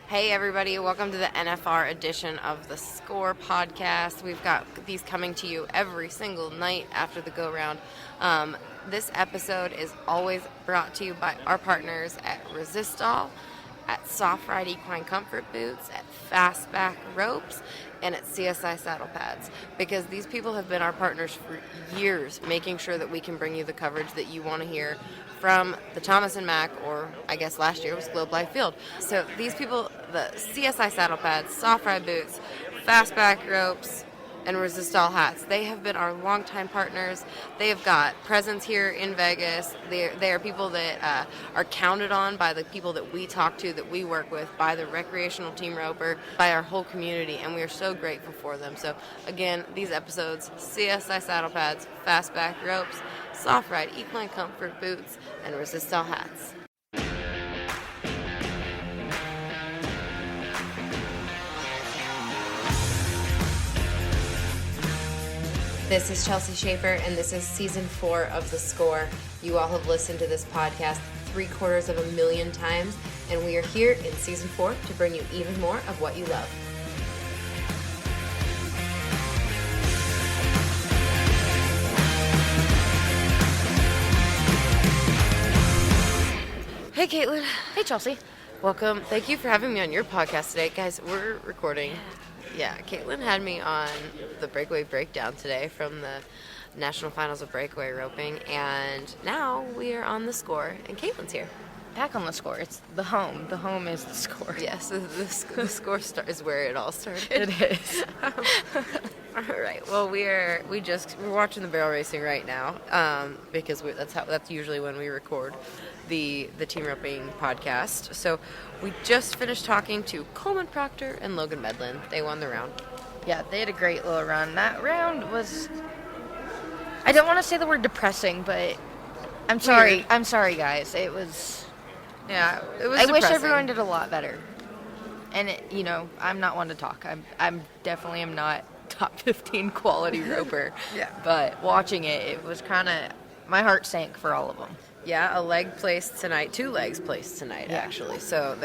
Hey everybody, welcome to the NFR edition of the Score podcast. We've got these coming to you every single night after the go-round. This episode is always brought to you by our partners at Resistol, at Soft Ride Equine Comfort Boots, at Fastback Ropes, and at CSI Saddle Pads, because these people have been our partners for years, making sure that we can bring you the coverage that you want to hear from the Thomas and Mack, or I guess last year was Globe Life Field. So these people, the CSI Saddle Pads, Soft Ride Boots, Fastback Ropes, and Resistol hats, they have been our longtime partners. They have got presence here in Vegas. They are people that are counted on by the people that we talk to, that we work with, by the recreational team roper, by our whole community, and we are so grateful for them. So again, these episodes, CSI Saddle Pads, Fastback Ropes, Soft Ride Equine Comfort Boots, and Resistol hats. This is Chelsea Schaefer, and this is Season 4 of The Score. You all have listened to this podcast 750,000 times, and we are here in Season 4 to bring you even more of what you love. Hey, Caitlin. Hey, Chelsea. Welcome. Thank you for having me on your podcast today. Guys, we're recording. Yeah, Caitlin had me on the Breakaway Breakdown today from the National Finals of Breakaway Roping, and now we are on The Score, and Caitlin's here. Back on The Score. It's the home. The home is The Score. Yes, the Score is where it all started. It is. All right. Well, we're watching the barrel racing right now, because that's usually when we record the team roping podcast. So we just finished talking to Coleman Proctor and Logan Medlin. They won the round. Yeah, they had a great little run. That round was, I don't want to say the word depressing, but I'm sorry. Weird. I'm sorry, guys. It was. Yeah, it was. I depressing. wish everyone did a lot better. And I'm not one to talk. I'm definitely am not top 15 quality roper. Yeah. But watching it was kind of, my heart sank for all of them. Yeah, a leg placed tonight, 2 legs placed tonight, actually. So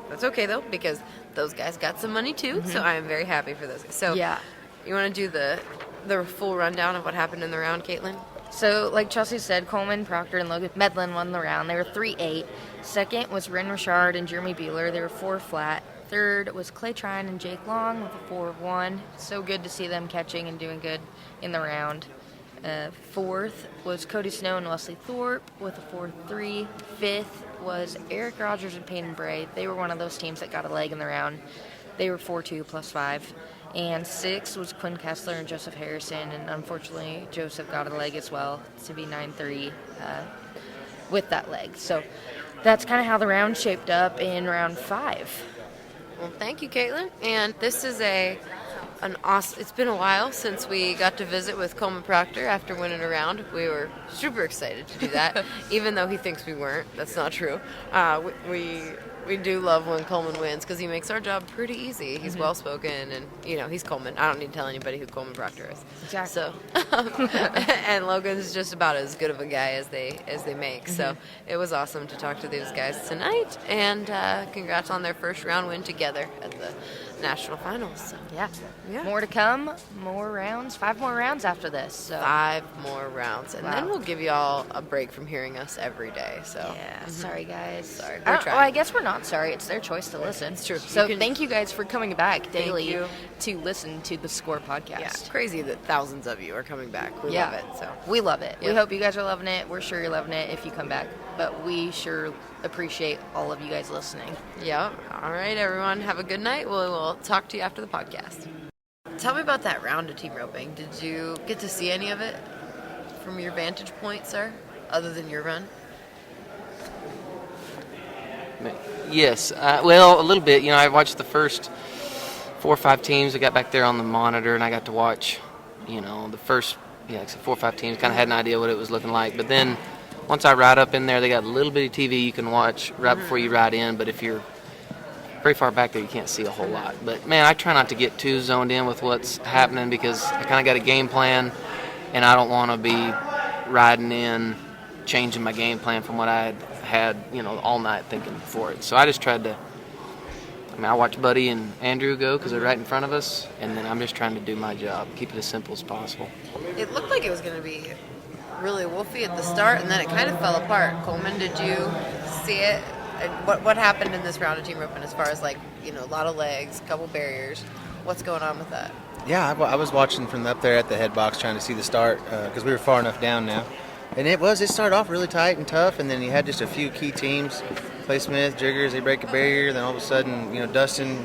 that's okay, though, because those guys got some money, too. Mm-hmm. So I am very happy for those guys. So yeah. You want to do the full rundown of what happened in the round, Caitlin? So, like Chelsea said, Coleman, Proctor, and Logan Medlin won the round. They were 3-8. Second was Ren Richard and Jeremy Beeler. They were 4 flat. Third was Clay Trine and Jake Long with a 4-1. So good to see them catching and doing good in the round. Fourth was Cody Snow and Wesley Thorpe with a 4-3. Fifth was Eric Rogers and Peyton Bray. They were one of those teams that got a leg in the round. They were 4-2 plus 5. And sixth was Quinn Kessler and Joseph Harrison. And unfortunately, Joseph got a leg as well to be 9-3 with that leg. So that's kind of how the round shaped up in round 5. Well, thank you, Caitlin. And this is an awesome. It's been a while since we got to visit with Coleman Proctor after winning a round. We were super excited to do that, even though he thinks we weren't. That's not true. We do love when Coleman wins because he makes our job pretty easy. He's well-spoken, and, he's Coleman. I don't need to tell anybody who Coleman Proctor is. Exactly. So, and Logan's just about as good of a guy as they make. So it was awesome to talk to these guys tonight, and congrats on their first round win together at the National Finals. So. Yeah. Yeah. More to come, more rounds, 5 more rounds after this. So 5 more rounds, and wow. then we'll give you all a break from hearing us every day. So yeah, sorry guys. Sorry. I guess we're not sorry. It's their choice to listen. It's true. So thank you guys for coming back daily you. to listen to the Score podcast. Yeah, it's crazy that thousands of you are coming back. We love it. So we love it. Yep. We hope you guys are loving it. We're sure you're loving it if you come back. But we sure appreciate all of you guys listening. Yeah. All right, everyone. Have a good night. We'll talk to you after the podcast. Tell me about that round of team roping. Did you get to see any of it from your vantage point, sir, other than your run? Yes. Well, a little bit. I watched the first 4 or 5 teams. I got back there on the monitor, and I got to watch, the first, 4 or 5 teams. Kind of had an idea what it was looking like. But then once I ride up in there, they got a little bitty TV you can watch right before you ride in. But if you're very far back there, you can't see a whole lot. But, man, I try not to get too zoned in with what's happening because I kind of got a game plan, and I don't want to be riding in, changing my game plan from what I had, all night thinking for it. So I just tried to mean, I watch Buddy and Andrew go because they're right in front of us, and then I'm just trying to do my job, keep it as simple as possible. It looked like it was going to be really wolfy at the start, and then it kind of fell apart. Coleman, did you see it? What happened in this round of team roping as far as, like, you know, a lot of legs, a couple barriers? What's going on with that? Yeah, I was watching from up there at the head box trying to see the start because we were far enough down now. And it started off really tight and tough, and then you had just a few key teams, Clay Smith, Jiggers, they break a barrier, then all of a sudden, you know, Dustin,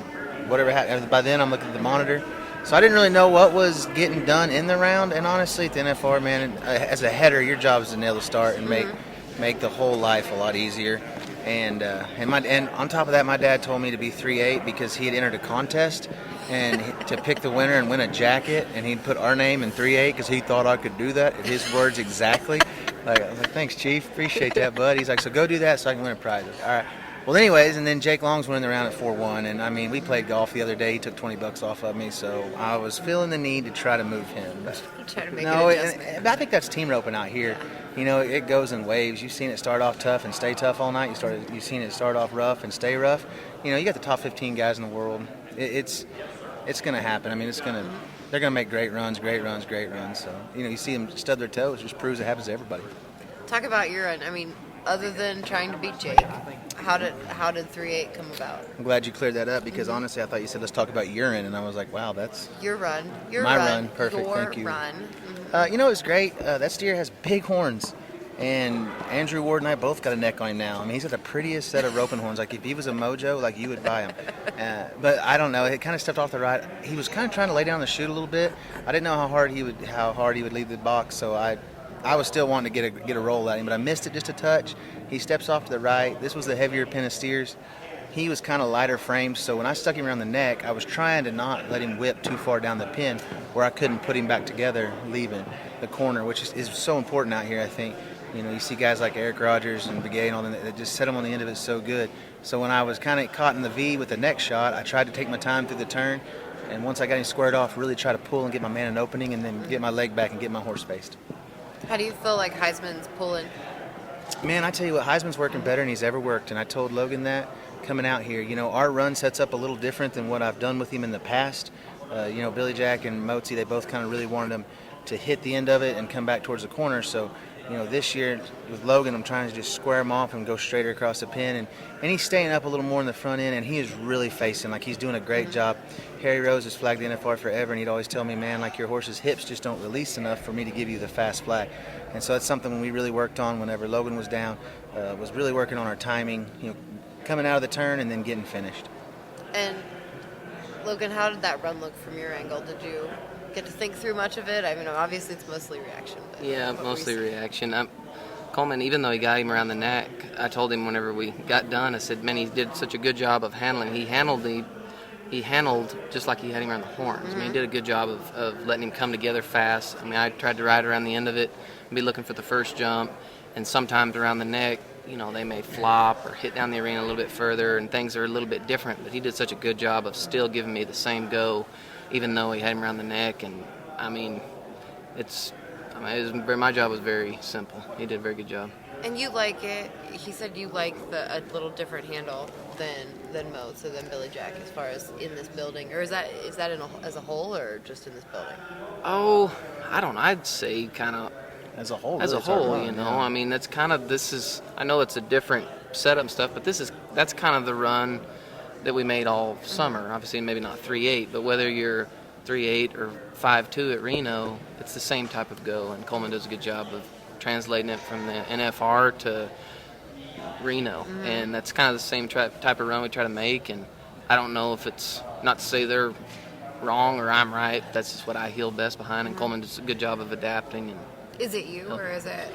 whatever happened. By then I'm looking at the monitor. So I didn't really know what was getting done in the round, and honestly, at the NFR, man, as a header, your job is to nail the start and make the whole life a lot easier. And on top of that, my dad told me to be 3'8" because he had entered a contest and to pick the winner and win a jacket, and he'd put our name in 3'8" because he thought I could do that. His words exactly. I was like, thanks, Chief. Appreciate that, bud. He's like, so go do that so I can win a prize. All right. Well, anyways, and then Jake Long's winning the round at 4-1, and I mean, we played golf the other day. He took $20 off of me, so I was feeling the need to try to move him. But Try to make an adjustment. and I think that's team roping out here. You know, it goes in waves. You've seen it start off tough and stay tough all night. You've seen it start off rough and stay rough. You know, you got the top 15 guys in the world. It's going to happen. I mean, they're going to make great runs. So, you know, you see them stub their toes. It just proves it happens to everybody. Talk about your run. I mean, other than trying to beat Jake, how did 3'8" come about? I'm glad you cleared that up because honestly, I thought you said let's talk about urine, and I was like, wow, that's Your run. my run. Perfect. Your Thank you. run. You know, it's great. That steer has big horns, and Andrew Ward and I both got a neck on him now. I mean, he's got the prettiest set of roping horns. Like if he was a mojo, like you would buy him. But I don't know. It kind of stepped off the right. He was kind of trying to lay down the chute a little bit. I didn't know how hard he would leave the box, so I was still wanting to get a roll at him, but I missed it just a touch. He steps off to the right. This was the heavier pin of steers. He was kind of lighter framed, so when I stuck him around the neck, I was trying to not let him whip too far down the pin where I couldn't put him back together, leaving the corner, which is so important out here, I think. You know, you see guys like Eric Rogers and Begay and all them that just set them on the end of it so good. So when I was kind of caught in the V with the neck shot, I tried to take my time through the turn, and once I got him squared off, really try to pull and get my man an opening and then get my leg back and get my horse spaced. How do you feel like Heisman's pulling? Man, I tell you what, Heisman's working better than he's ever worked, and I told Logan that coming out here. You know, our run sets up a little different than what I've done with him in the past. You know, Billy Jack and Mozi, they both kind of really wanted him to hit the end of it and come back towards the corner. So, you know, this year with Logan, I'm trying to just square him off and go straighter across the pin. And he's staying up a little more in the front end, and he is really facing like he's doing a great job. Harry Rose has flagged the NFR forever, and he'd always tell me, man, like your horse's hips just don't release enough for me to give you the fast flag. And so that's something we really worked on whenever Logan was down, was really working on our timing, you know, coming out of the turn and then getting finished. And Logan, how did that run look from your angle? Did you get to think through much of it? I mean, obviously it's mostly reaction. But Yeah, mostly reaction. Coleman, even though he got him around the neck, I told him whenever we got done, I said, man, he did such a good job of handling. He handled just like he had him around the horns. I mean, he did a good job of letting him come together fast. I mean, I tried to ride around the end of it and be looking for the first jump, and sometimes around the neck, you know, they may flop or hit down the arena a little bit further, and things are a little bit different, but he did such a good job of still giving me the same go, even though he had him around the neck. And, I mean, my job was very simple. He did a very good job. And you like it. He said you like a little different handle than Mo, so than Billy Jack, as far as in this building, or is that as a whole, or just in this building? Oh, I don't know. I'd say kind of As a whole, as a whole, you know. Yeah. I mean, that's kind of I know it's a different setup and stuff, but that's kind of the run that we made all summer. Obviously, maybe not 3.8, but whether you're 3.8 or 5.2 at Reno, it's the same type of go, and Coleman does a good job of translating it from the NFR to Reno, and that's kind of the same type of run we try to make. And I don't know if it's not to say they're wrong or I'm right. That's just what I heal best behind, and Coleman does a good job of adapting. And is it you, or is it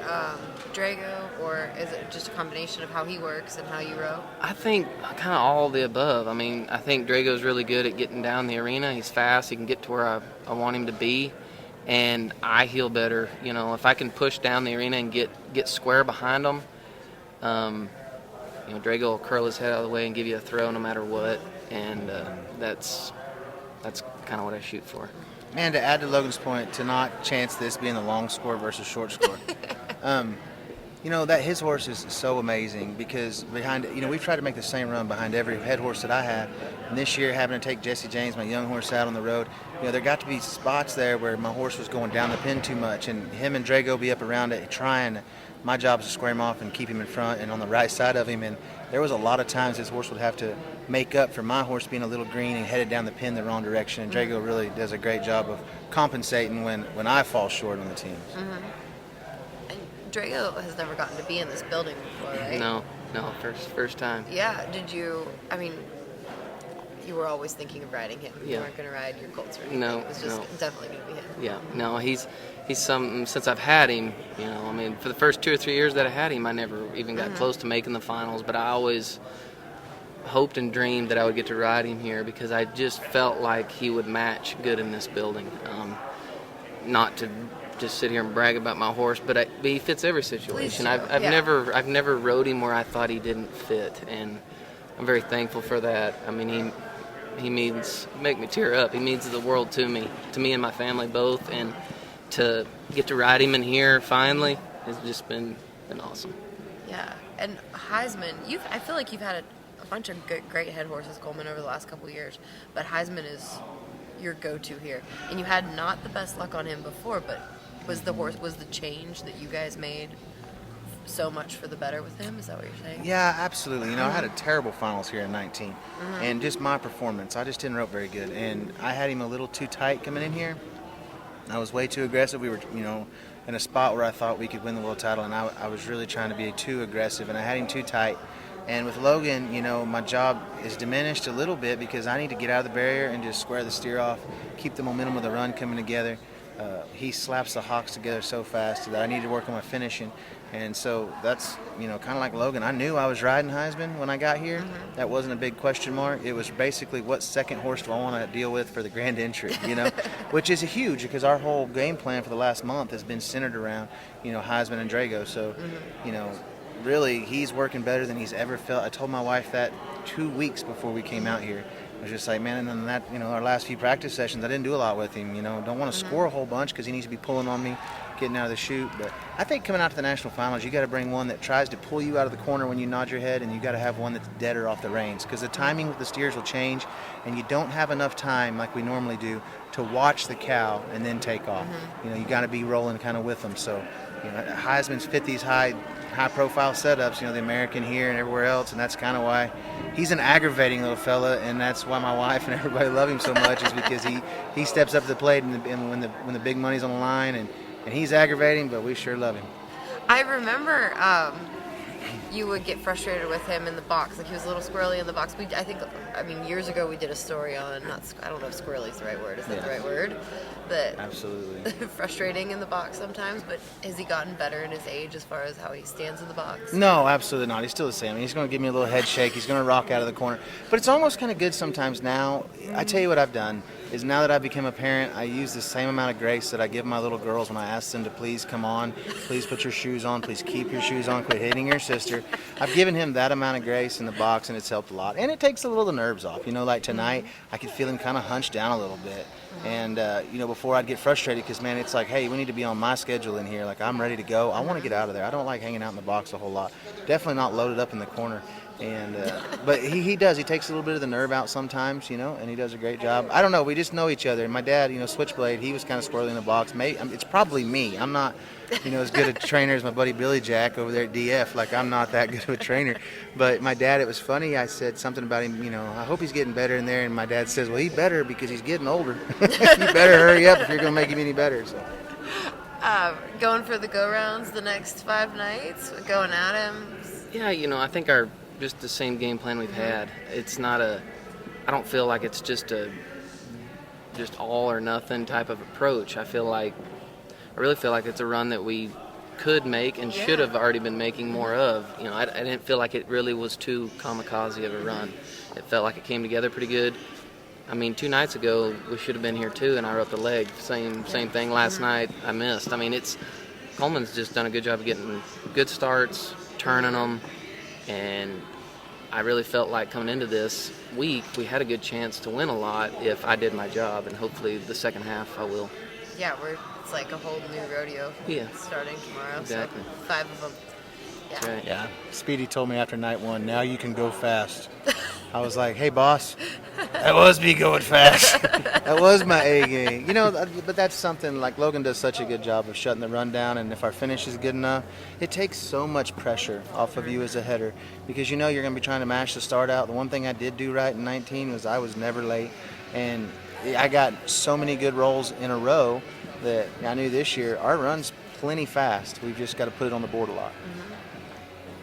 Drago, or is it just a combination of how he works and how you row? I think kind of all of the above. I mean, I think Drago's really good at getting down the arena. He's fast. He can get to where I want him to be. And I heal better, you know, if I can push down the arena and get square behind him. You know, Drago will curl his head out of the way and give you a throw no matter what, and that's kind of what I shoot for. Man, to add to Logan's point, to not chance this being a long score versus short score. That his horse is so amazing because behind, we've tried to make the same run behind every head horse that I have. And this year, having to take Jesse James, my young horse, out on the road, there got to be spots there where my horse was going down the pin too much, and him and Drago be up around it trying. My job is to square him off and keep him in front and on the right side of him. And there was a lot of times his horse would have to make up for my horse being a little green and headed down the pin the wrong direction. And Drago really does a great job of compensating when I fall short on the teams. Mm-hmm. And Drago has never gotten to be in this building before, right? No, first time. Yeah. Did you? I mean, you were always thinking of riding him. You Yeah. weren't going to ride your colts or anything. No, It was just no. definitely going to be him. Yeah, no, he's something since I've had him. I mean, for the first 2 or 3 years that I had him, I never even got close to making the finals. But I always hoped and dreamed that I would get to ride him here because I just felt like he would match good in this building. Not to just sit here and brag about my horse, but he fits every situation. Please do. I've Yeah. never rode him where I thought he didn't fit, and I'm very thankful for that. I mean, he means make me tear up. He means the world to me and my family both, and to get to ride him in here finally has just been awesome. Yeah. And Heisman, I feel like you've had a bunch of great head horses, Coleman, over the last couple of years, but Heisman is your go-to here. And you had not the best luck on him before, but was the change that you guys made so much for the better with him? Is that what you're saying? Yeah, absolutely. I had a terrible finals here in 19, and just my performance, I just didn't rope very good, and I had him a little too tight coming in here. I was way too aggressive. We were, in a spot where I thought we could win the world title, and I was really trying to be too aggressive, and I had him too tight. And with Logan, my job is diminished a little bit because I need to get out of the barrier and just square the steer off, keep the momentum of the run coming together. He slaps the hocks together so fast that I need to work on my finishing. And so that's, kind of like Logan. I knew I was riding Heisman when I got here. That wasn't a big question mark. It was basically what second horse do I want to deal with for the grand entry, which is huge because our whole game plan for the last month has been centered around, Heisman and Drago. So, really he's working better than he's ever felt. I told my wife that 2 weeks before we came out here. I was just like, man, and then that, our last few practice sessions, I didn't do a lot with him. Don't want to score a whole bunch because he needs to be pulling on me, getting out of the chute. But I think coming out to the national finals, you got to bring one that tries to pull you out of the corner when you nod your head, and you got to have one that's deader off the reins because the timing with the steers will change, and you don't have enough time like we normally do to watch the cow and then take off. You got to be rolling kind of with them. So, Heisman's fit these high-profile setups, the American here and everywhere else, and that's kind of why he's an aggravating little fella, and that's why my wife and everybody love him so much is because he steps up to the plate and when the big money's on the line, and he's aggravating, but we sure love him. I remember you would get frustrated with him in the box. Like, he was a little squirrely in the box. Years ago we did a story on, I don't know if squirrely is the right word. Is that the right word? But Absolutely. frustrating in the box sometimes, but has he gotten better in his age as far as how he stands in the box? No, absolutely not. He's still the same. He's going to give me a little head shake. He's going to rock out of the corner. But it's almost kind of good sometimes now. I tell you what I've done is now that I've become a parent, I use the same amount of grace that I give my little girls when I ask them to please come on, please put your shoes on, please keep your shoes on, quit hitting your sister. I've given him that amount of grace in the box, and it's helped a lot. And it takes a little of the nerves off. Like tonight, I could feel him kind of hunched down a little bit. And, before I'd get frustrated because, man, it's like, hey, we need to be on my schedule in here. Like, I'm ready to go. I want to get out of there. I don't like hanging out in the box a whole lot. Definitely not loaded up in the corner. And but he does. He takes a little bit of the nerve out sometimes, and he does a great job. I don't know. We just know each other. And my dad, Switchblade, he was kind of squirrely in the box. It's probably me. I'm not, as good a trainer as my buddy Billy Jack over there at DF. Like, I'm not that good of a trainer. But my dad, it was funny. I said something about him, I hope he's getting better in there. And my dad says, well, he better because he's getting older. You better hurry up if you're going to make him any better. So. Going for the go-rounds the next 5 nights, going at him. Yeah, I think just the same game plan we've had. It's not I don't feel like it's just all or nothing type of approach. I really feel like it's a run that we could make and should have already been making more of. I didn't feel like it really was too kamikaze of a run. It felt like it came together pretty good. 2 nights ago we should have been here too, and I wrote the leg. Same thing last night. I missed. Coleman's just done a good job of getting good starts, turning them, and I really felt like coming into this week we had a good chance to win a lot if I did my job, and hopefully the second half I will. Yeah, it's like a whole new rodeo starting tomorrow. Exactly. So 5 of them. That's right. Yeah. Speedy told me after night 1, now you can go fast. I was like, hey, boss, that was me going fast. That was my A game. But that's something, like Logan does such a good job of shutting the run down, and if our finish is good enough, it takes so much pressure off of you as a header because you're going to be trying to mash the start out. The one thing I did do right in 19 was I was never late, and I got so many good rolls in a row that I knew this year our run's plenty fast. We've just got to put it on the board a lot.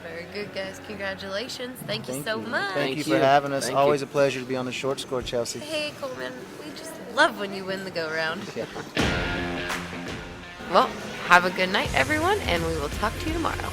Very good, guys. Congratulations. Thank you so much. Thank you Thank for you. having us. Thank Always you. a pleasure to be on the short score, Chelsea. Hey, Coleman. We just love when you win the go round. Yeah. Well, have a good night, everyone, and we will talk to you tomorrow.